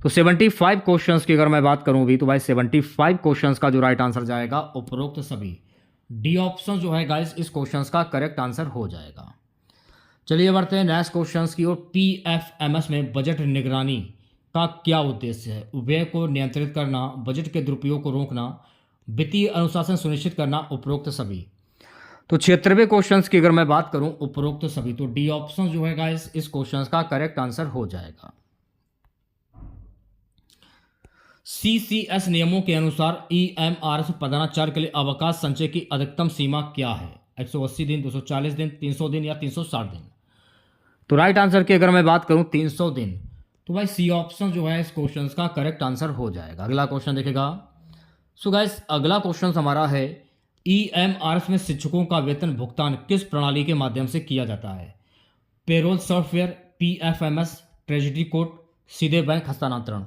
तो 75 क्वेश्चंस की अगर मैं बात करूं भी तो भाई 75 क्वेश्चंस का जो राइट आंसर जाएगा उपरोक्त सभी। डी ऑप्शन जो है गाइस इस क्वेश्चंस का करेक्ट आंसर हो जाएगा। चलिए बढ़ते हैं नेक्स्ट क्वेश्चंस की ओर। पीएफएमएस में बजट निगरानी का क्या उद्देश्य है? व्यय को नियंत्रित करना, बजट के दुरुपयोग को रोकना, वित्तीय अनुशासन सुनिश्चित करना, उपरोक्त सभी। तो 76 क्वेश्चंस की अगर मैं बात करूं उपरोक्त सभी, तो डी ऑप्शन जो है गाइस इस क्वेश्चंस का करेक्ट आंसर हो जाएगा। सीसीएस नियमों के अनुसार ईएमआरएस पदानुसार के लिए अवकाश संचय की अधिकतम सीमा क्या है? 180 दिन, 240 दिन, 300 दिन या 360 दिन। तो राइट आंसर की अगर मैं बात करूं 300 दिन, तो भाई सी ऑप्शन जो है इस क्वेश्चन का करेक्ट आंसर हो जाएगा। अगला क्वेश्चन देखेगा। सो गाइस अगला क्वेश्चन हमारा है, ईएमआरएस में शिक्षकों का वेतन भुगतान किस प्रणाली के माध्यम से किया जाता है? Payroll software, PFMS, treasury code, सीधे बैंक हस्तांतरण।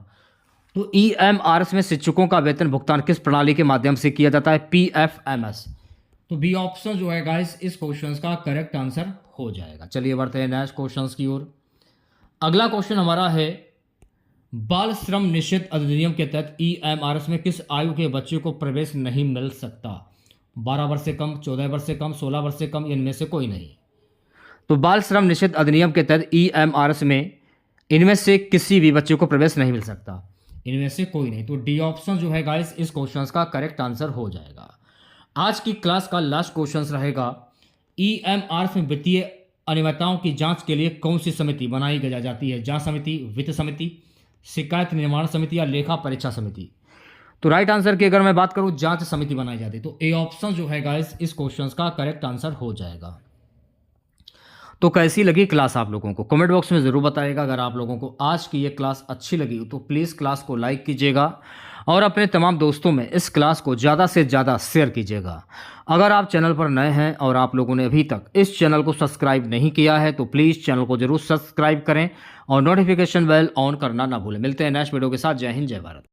तो ईएमआरएस में शिक्षकों का वेतन भुगतान किस प्रणाली के माध्यम से किया जाता है? पीएफएमएस। तो बी ऑप्शन जो है गाइस इस क्वेश्चन का करेक्ट आंसर हो जाएगा। चलिए बढ़ते हैं नेक्स्ट क्वेश्चन की ओर। अगला क्वेश्चन हमारा है, बाल श्रम निषेध अधिनियम के तहत ईएमआरएस में किस आयु के बच्चे को प्रवेश नहीं मिल सकता? 12 वर्ष से कम, 14 वर्ष से कम, 16 वर्ष से कम, इनमें से कोई नहीं। तो बाल श्रम निषेध अधिनियम के तहत ईएमआरएस में इनमें से किसी भी बच्चे को प्रवेश नहीं मिल सकता, इनमें से कोई नहीं। तो डी ऑप्शन जो है गाइस इस क्वेश्चन का करेक्ट आंसर हो जाएगा। आज की क्लास का लास्ट क्वेश्चन रहेगा, ईएमआरएस में वित्तीय अनियमितताओं की जांच के लिए कौन सी समिति बनाई जाती है? जांच समिति, वित्त समिति, शिकायत निर्माण समिति या लेखा परीक्षा समिति। तो राइट आंसर की अगर मैं बात करूं जांच समिति बनाई जाती है। तो ए ऑप्शन जो है गाइस इस क्वेश्चन का करेक्ट आंसर हो जाएगा। तो कैसी लगी क्लास आप लोगों को कमेंट बॉक्स में ज़रूर बताइएगा। अगर आप लोगों को आज की ये क्लास अच्छी लगी तो प्लीज़ क्लास को लाइक कीजिएगा और अपने तमाम दोस्तों में इस क्लास को ज़्यादा से ज़्यादा शेयर कीजिएगा। अगर आप चैनल पर नए हैं और आप लोगों ने अभी तक इस चैनल को सब्सक्राइब नहीं किया है तो प्लीज़ चैनल को ज़रूर सब्सक्राइब करें और नोटिफिकेशन बेल ऑन करना ना भूलें। मिलते हैं नेक्स्ट वीडियो के साथ। जय हिंद, जय भारत।